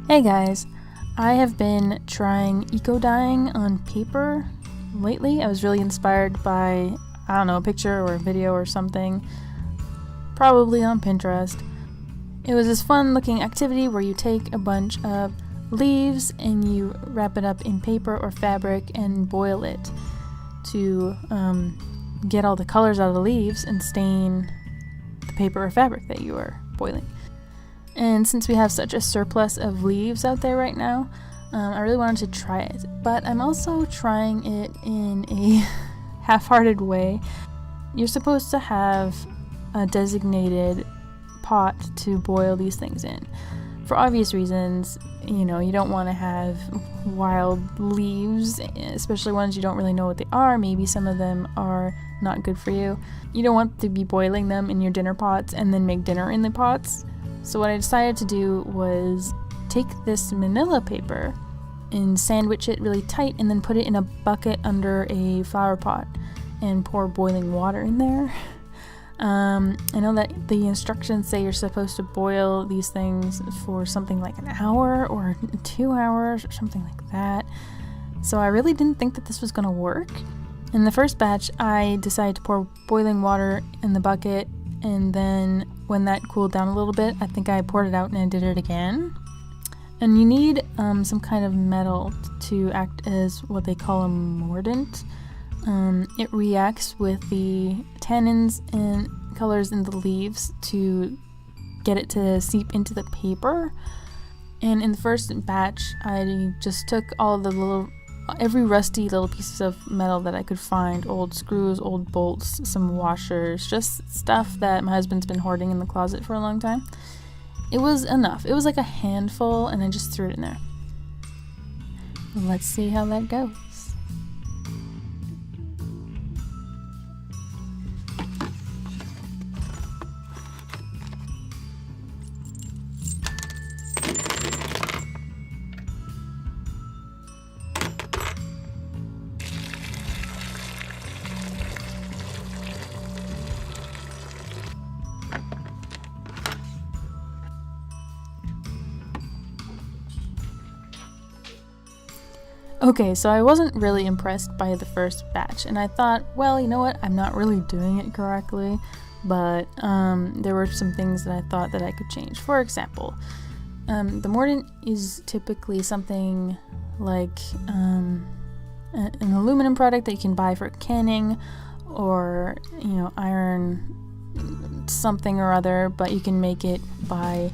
Hey guys, I have been trying eco dyeing on paper lately. I was really inspired by, I don't know, a picture or a video or something, probably on Pinterest. It was this fun looking activity where you take a bunch of leaves and you wrap it up in paper or fabric and boil it to get all the colors out of the leaves and stain the paper or fabric that you are boiling. And since we have such a surplus of leaves out there right now, I really wanted to try it. But I'm also trying it in a half-hearted way. You're supposed to have a designated pot to boil these things in. For obvious reasons, you don't want to have wild leaves, especially ones you don't really know what they are. Maybe some of them are not good for you. You don't want to be boiling them in your dinner pots and then make dinner in the pots. So what I decided to do was take this manila paper and sandwich it really tight and then put it in a bucket under a flower pot and pour boiling water in there. I know that the instructions say you're supposed to boil these things for something like an hour or 2 hours or something like that. So I really didn't think that this was going to work. In the first batch, I decided to pour boiling water in the bucket, and then when that cooled down a little bit, I think I poured it out and I did it again. And you need some kind of metal to act as what they call a mordant. It reacts with the tannins and colors in the leaves to get it to seep into the paper. And in the first batch, I just took all the every rusty little pieces of metal that I could find, old screws, old bolts, some washers, just stuff that my husband's been hoarding in the closet for a long time. It was enough. It was like a handful, and I just threw it in there. Let's see how that goes. Okay, so I wasn't really impressed by the first batch, and I thought, well, you know what, I'm not really doing it correctly, but there were some things that I thought that I could change. For example, the mordant is typically something like an aluminum product that you can buy for canning, or, iron something or other, but you can make it by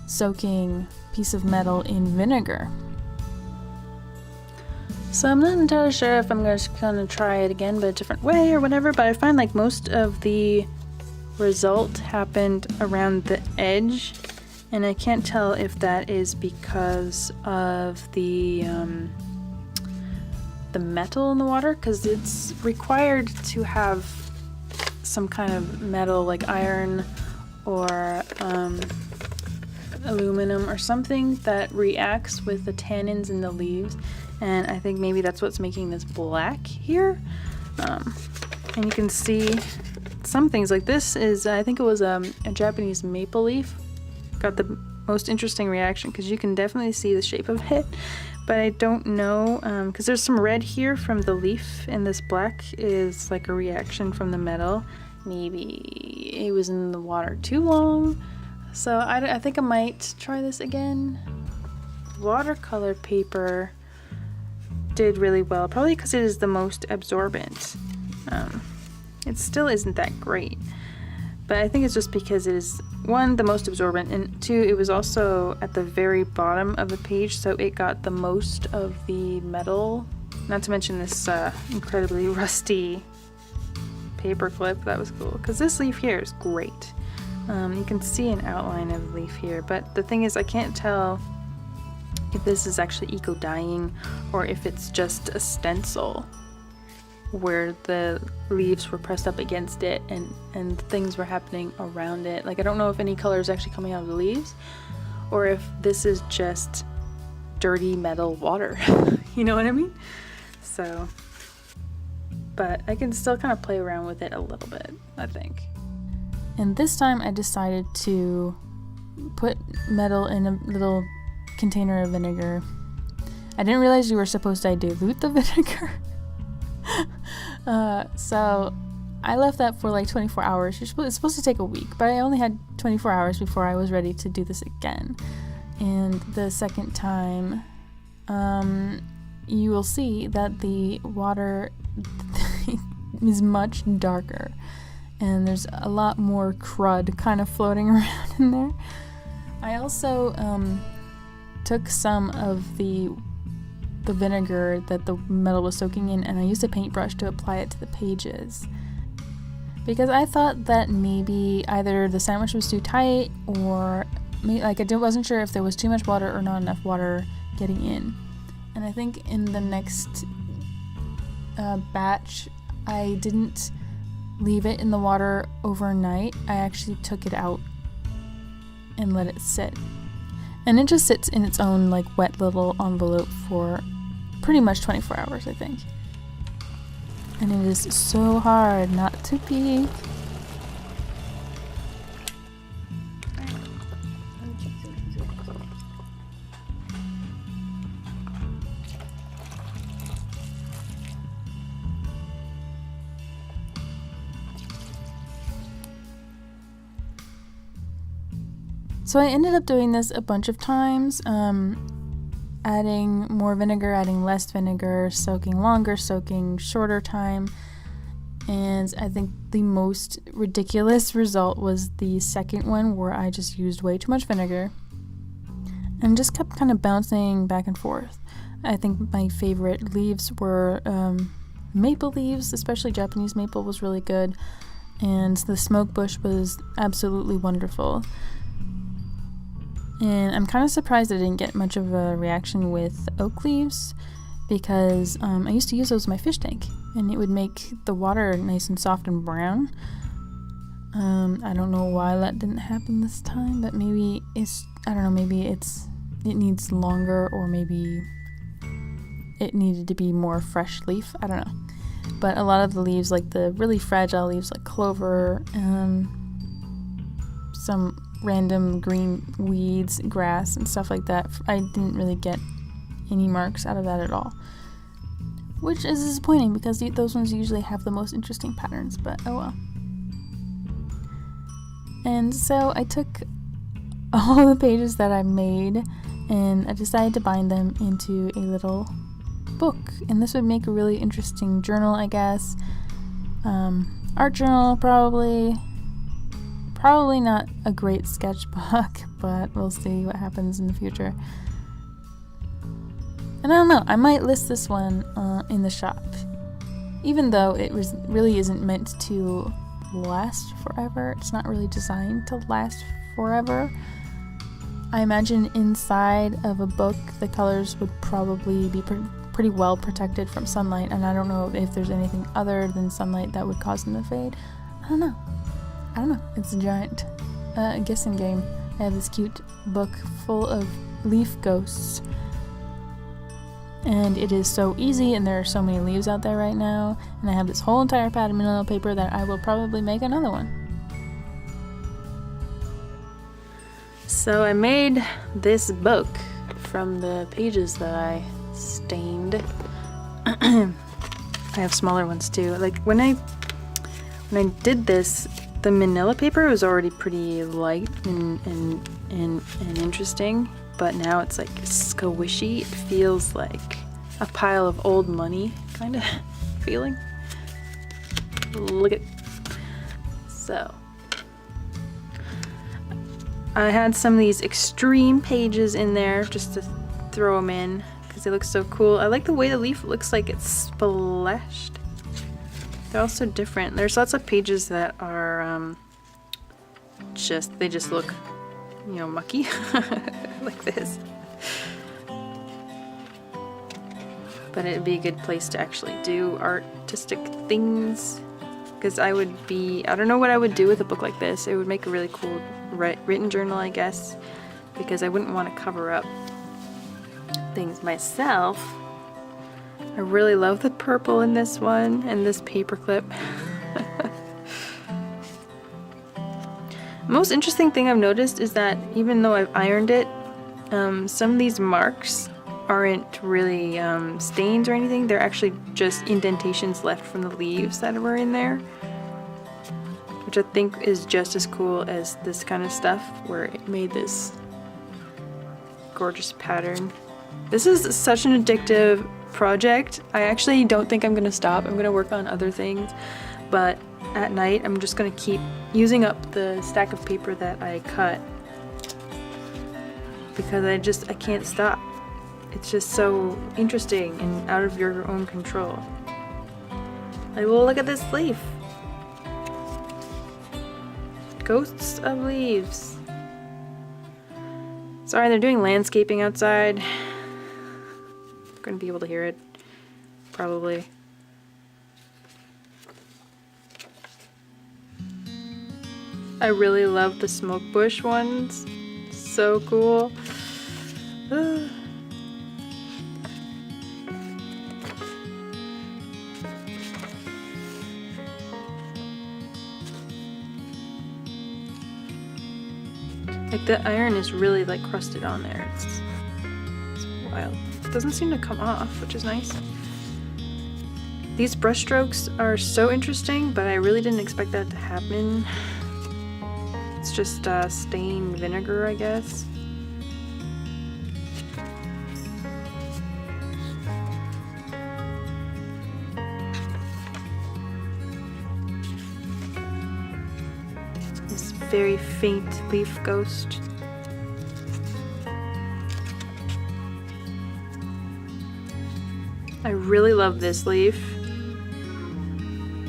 soaking a piece of metal in vinegar. So I'm not entirely sure if I'm just gonna try it again but a different way or whatever, but I find like most of the result happened around the edge, and I can't tell if that is because of the metal in the water, because it's required to have some kind of metal like iron or aluminum or something that reacts with the tannins in the leaves. And I think maybe that's what's making this black here. And you can see some things like this is, I think it was a Japanese maple leaf. Got the most interesting reaction because you can definitely see the shape of it. But I don't know, because there's some red here from the leaf, and this black is like a reaction from the metal. Maybe it was in the water too long. So I think I might try this again. Watercolor paper did really well, probably because it is the most absorbent. It still isn't that great, but I think it's just because it is, one, the most absorbent, and two, it was also at the very bottom of the page, so it got the most of the metal, not to mention this incredibly rusty paper clip. That was cool, because this leaf here is great. You can see an outline of the leaf here, but the thing is I can't tell if this is actually eco dyeing or if it's just a stencil where the leaves were pressed up against it and things were happening around it. Like, I don't know if any color is actually coming out of the leaves or if this is just dirty metal water. You know what I mean? So, but I can still kind of play around with it a little bit, I think. And this time I decided to put metal in a little container of vinegar. I didn't realize you were supposed to dilute the vinegar. So I left that for like 24 hours. It's supposed to take a week, but I only had 24 hours before I was ready to do this again. And the second time, you will see that the water is much darker. And there's a lot more crud kind of floating around in there. I also took some of the vinegar that the metal was soaking in, and I used a paintbrush to apply it to the pages. Because I thought that maybe either the sandwich was too tight, or I wasn't sure if there was too much water or not enough water getting in. And I think in the next batch, I didn't leave it in the water overnight. I actually took it out and let it sit. And it just sits in its own like wet little envelope for pretty much 24 hours, I think. And it is so hard not to peek. So I ended up doing this a bunch of times, adding more vinegar, adding less vinegar, soaking longer, soaking shorter time. And I think the most ridiculous result was the second one, where I just used way too much vinegar and just kept kind of bouncing back and forth. I think my favorite leaves were maple leaves, especially Japanese maple was really good, and the smoke bush was absolutely wonderful. And I'm kind of surprised I didn't get much of a reaction with oak leaves, because I used to use those in my fish tank, and it would make the water nice and soft and brown. I don't know why that didn't happen this time, but maybe it needs longer, or maybe it needed to be more fresh leaf. I don't know. But a lot of the leaves, like the really fragile leaves like clover, some random green weeds, grass, and stuff like that, I didn't really get any marks out of that at all. Which is disappointing, because those ones usually have the most interesting patterns, but oh well. And so I took all the pages that I made, and I decided to bind them into a little book. And this would make a really interesting journal, I guess. Art journal, probably. Probably not a great sketchbook, but we'll see what happens in the future. And I don't know, I might list this one in the shop. Even though it really isn't meant to last forever. It's not really designed to last forever. I imagine inside of a book, the colors would probably be pretty well protected from sunlight, and I don't know if there's anything other than sunlight that would cause them to fade. I don't know. It's a giant guessing game. I have this cute book full of leaf ghosts. And it is so easy, and there are so many leaves out there right now. And I have this whole entire pad of manila paper that I will probably make another one. So I made this book from the pages that I stained. I have smaller ones too. Like when I did this, the manila paper was already pretty light and interesting, but now it's like squishy. It feels like a pile of old money kind of feeling. Look at. So I had some of these extreme pages in there just to throw them in because they look so cool. I like the way the leaf looks like it's splashed. They're also different. There's lots of pages that are they just look, mucky like this. But it'd be a good place to actually do artistic things, because I don't know what I would do with a book like this. It would make a really cool written journal, I guess, because I wouldn't want to cover up things myself. I really love the purple in this one and this paper clip. Most interesting thing I've noticed is that even though I've ironed it, Some of these marks aren't really stains or anything. They're actually just indentations left from the leaves that were in there, which I think is just as cool as this kind of stuff where it made this gorgeous pattern. This is such an addictive project. I actually don't think I'm gonna stop. I'm gonna work on other things, but at night I'm just gonna keep using up the stack of paper that I cut because I can't stop. It's just so interesting and out of your own control. Like, well, look at this leaf. Ghosts of leaves. Sorry, they're doing landscaping outside. I'm gonna be able to hear it, probably. I really love the smoke bush ones. So cool. Like the iron is really like crusted on there. It's wild. It doesn't seem to come off, which is nice. These brush strokes are so interesting, but I really didn't expect that to happen. It's just stained vinegar, I guess. This very faint leaf ghost. I really love this leaf.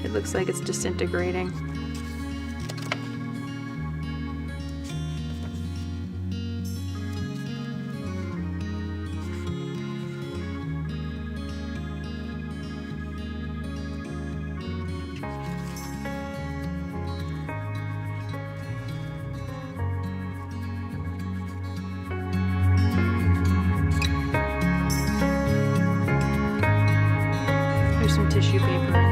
It looks like it's disintegrating. Some tissue paper.